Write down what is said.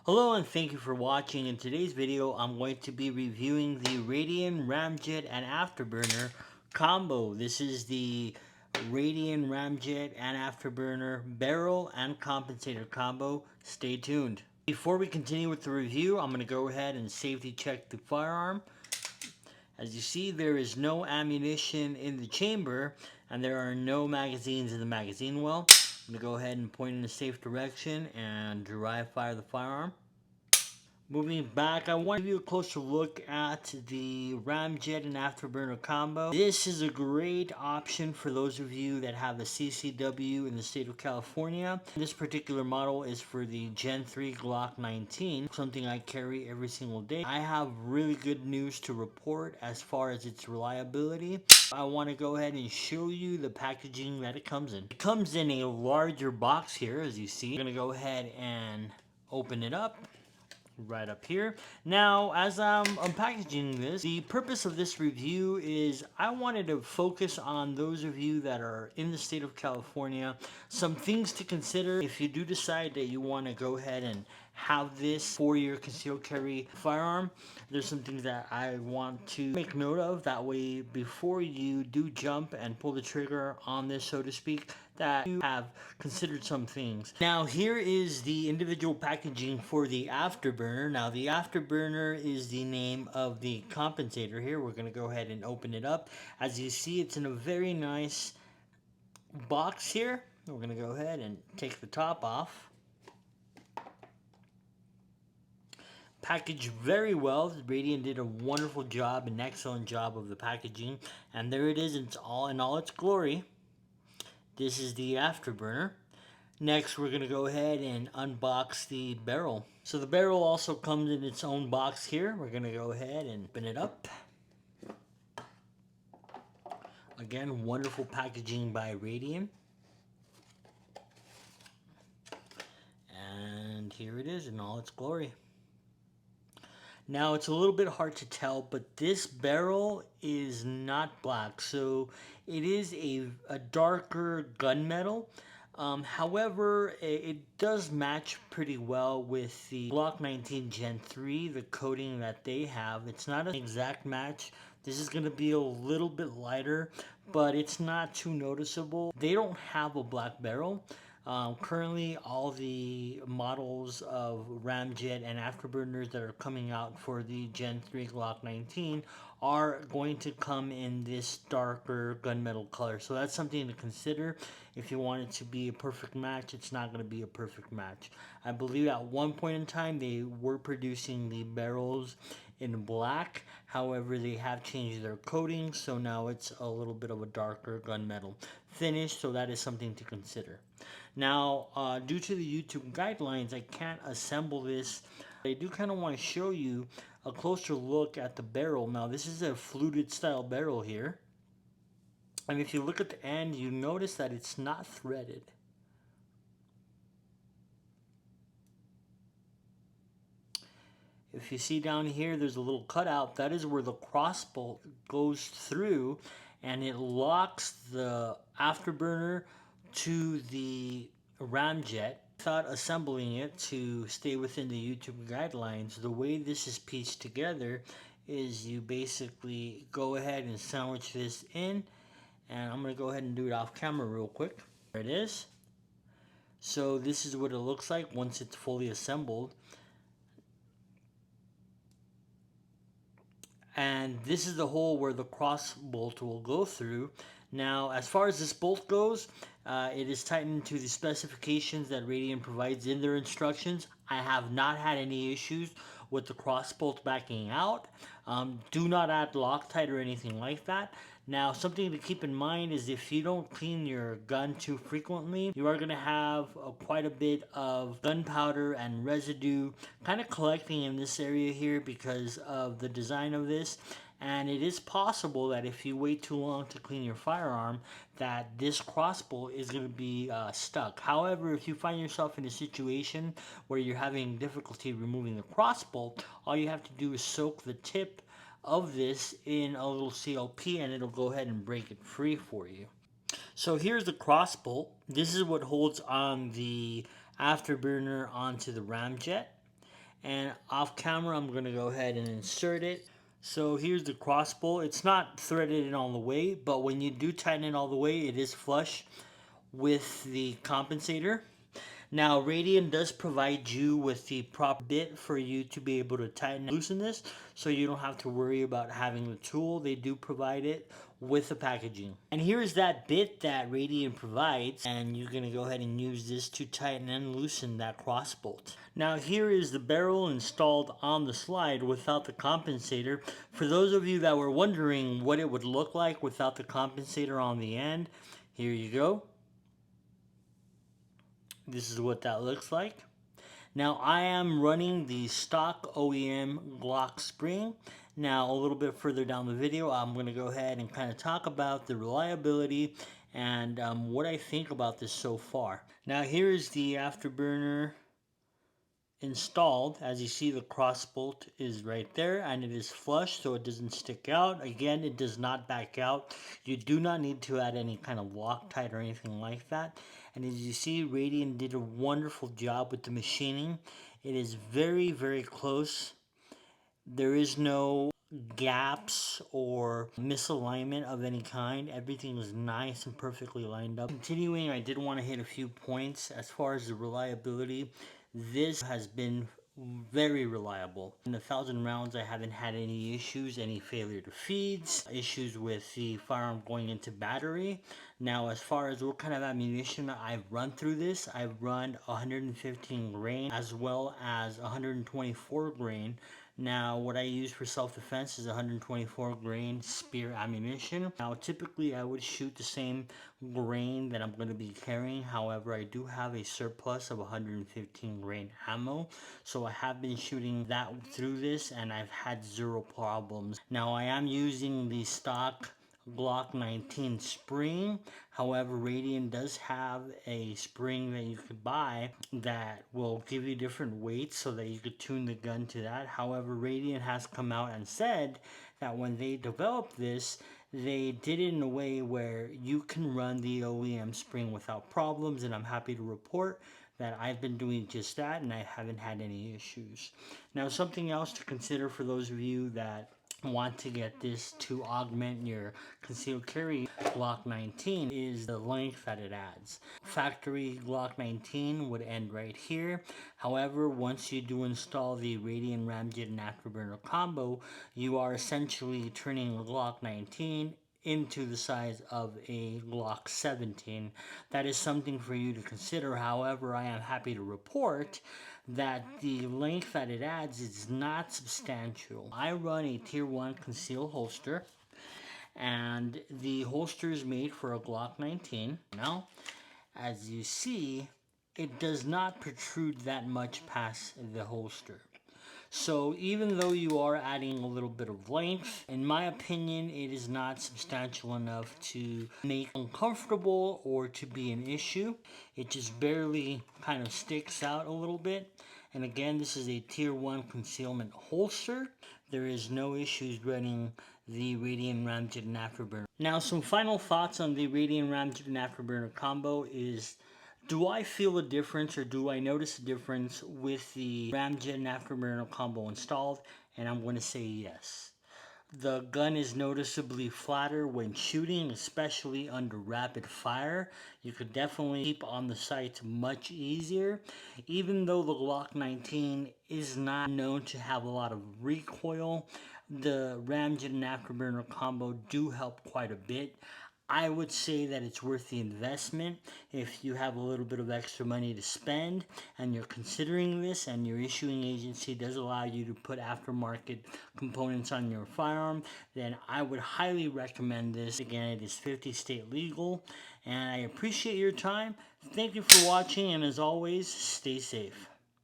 Hello and thank you for watching. In today's video, I'm going to be reviewing the Radian Ramjet and Afterburner combo. This is the Radian Ramjet and Afterburner barrel and compensator combo. Stay tuned. Before we continue with the review, I'm going to go ahead and safety check the firearm. As you see, there is no ammunition in the chamber and there are no magazines in the magazine well. I'm going to go ahead and point in a safe direction and dry fire the firearm. Moving back, I want to give you a closer look at the Ramjet and Afterburner combo. This is a great option for those of you that have a CCW in the state of California. This particular model is for the Gen 3 Glock 19, something I carry every single day. I have really good news to report as far as its reliability. I want to go ahead and show you the packaging that it comes in. It comes in a larger box here, as you see. I'm going to go ahead and open it up. Right up here. Now, as I'm unpackaging this, the purpose of this review is I wanted to focus on those of you that are in the state of California, some things to consider if you do decide that you want to go ahead and have this for your concealed carry firearm. There's some things that I want to make note of, that way before you do jump and pull the trigger on this, so to speak, that you have considered some things. Now here is the individual packaging for the Afterburner. Now the Afterburner is the name of the compensator here. We're going to go ahead and open it up. As you see, it's in a very nice box here. We're going to go ahead and take the top off. Packaged very well. Radian did a wonderful job, an excellent job of the packaging. And there it is, it's all in all its glory. This is the Afterburner. Next, we're going to go ahead and unbox the barrel. So the barrel also comes in its own box here. We're going to go ahead and open it up. Again, wonderful packaging by Radian. And here it is in all its glory. Now, it's a little bit hard to tell, but this barrel is not black, so it is a darker gunmetal. However, it does match pretty well with the Glock 19 Gen 3, the coating that they have. It's not an exact match. This is going to be a little bit lighter, but it's not too noticeable. They don't have a black barrel. Currently, all the models of Ramjet and Afterburners that are coming out for the Gen 3 Glock 19 are going to come in this darker gunmetal color. So that's something to consider. If you want it to be a perfect match, it's not going to be a perfect match. I believe at one point in time they were producing the barrels in black. However, they have changed their coating, so now it's a little bit of a darker gunmetal finish, so that is something to consider. Now, due to the YouTube guidelines, I can't assemble this. I do kind of want to show you a closer look at the barrel. Now, this is a fluted style barrel here. And if you look at the end, you notice that it's not threaded. If you see down here, there's a little cutout. That is where the crossbolt goes through, and it locks the Afterburner to the Ramjet. Without assembling it to stay within the YouTube guidelines, the way this is pieced together is you basically go ahead and sandwich this in, and I'm going to go ahead and do it off camera real quick. There it is. So this is what it looks like once it's fully assembled. And this is the hole where the cross bolt will go through. Now, as far as this bolt goes, it is tightened to the specifications that Radian provides in their instructions. I have not had any issues with the cross bolt backing out. Do not add Loctite or anything like that. Now, something to keep in mind is if you don't clean your gun too frequently, you are going to have quite a bit of gunpowder and residue kind of collecting in this area here because of the design of this. And it is possible that if you wait too long to clean your firearm, that this crossbolt is going to be stuck. However, if you find yourself in a situation where you're having difficulty removing the crossbolt, all you have to do is soak the tip of this in a little CLP and it'll go ahead and break it free for you. So here's the crossbolt. This is what holds on the Afterburner onto the Ramjet. And off camera, I'm going to go ahead and insert it. So here's the crossbow. It's not threaded in all the way, but when you do tighten it all the way, it is flush with the compensator. Now, Radian does provide you with the proper bit for you to be able to tighten and loosen this, so you don't have to worry about having the tool. They do provide it with the packaging. And here's that bit that Radian provides, and you're going to go ahead and use this to tighten and loosen that cross bolt. Now, here is the barrel installed on the slide without the compensator. For those of you that were wondering what it would look like without the compensator on the end, here you go. This is what that looks like. Now I am running the stock OEM Glock spring. Now a little bit further down the video, I'm going to go ahead and kind of talk about the reliability and what I think about this so far. Now here is the afterburner installed. As you see, the cross bolt is right there and it is flush, so it doesn't stick out. Again, it does not back out. You do not need to add any kind of Loctite or anything like that. And as you see, Radian did a wonderful job with the machining. It is very, very close. There is no gaps or misalignment of any kind. Everything is nice and perfectly lined up. Continuing, I did want to hit a few points as far as the reliability. This has been very reliable. In 1,000 rounds, I haven't had any issues, any failure to feeds, issues with the firearm going into battery. Now, as far as what kind of ammunition I've run through this, I've run 115 grain as well as 124 grain. Now, what I use for self-defense is 124 grain spear ammunition. Now, typically I would shoot the same grain that I'm going to be carrying. However, I do have a surplus of 115 grain ammo. So I have been shooting that through this and I've had zero problems. Now, I am using the stock Glock 19 spring. However, Radian does have a spring that you could buy that will give you different weights so that you could tune the gun to that. However, Radian has come out and said that when they developed this, they did it in a way where you can run the OEM spring without problems, and I'm happy to report that I've been doing just that and I haven't had any issues. Now, something else to consider for those of you that want to get this to augment your concealed carry Glock 19 is the length that it adds. Factory Glock 19 would end right here. However, once you do install the Radian Ramjet and Afterburner combo, you are essentially turning a Glock 19 into the size of a Glock 17. That is something for you to consider. However, I am happy to report that the length that it adds is not substantial. I run a tier 1 concealed holster, and the holster is made for a Glock 19. Now, as you see, it does not protrude that much past the holster. So even though you are adding a little bit of length, in my opinion, it is not substantial enough to make uncomfortable or to be an issue. It just barely kind of sticks out a little bit. And again, this is a tier 1 concealment holster. There is no issues running the Radian Ramjet and Afterburner. Now, some final thoughts on the Radian Ramjet and Afterburner combo is, do I feel a difference or do I notice a difference with the Ramjet and Afterburner combo installed? And I'm going to say yes. The gun is noticeably flatter when shooting, especially under rapid fire. You could definitely keep on the sights much easier. Even though the Glock 19 is not known to have a lot of recoil, the Ramjet and Afterburner combo do help quite a bit. I would say that it's worth the investment if you have a little bit of extra money to spend and you're considering this and your issuing agency does allow you to put aftermarket components on your firearm, then I would highly recommend this. Again, it is 50 state legal, and I appreciate your time. Thank you for watching, and as always, stay safe.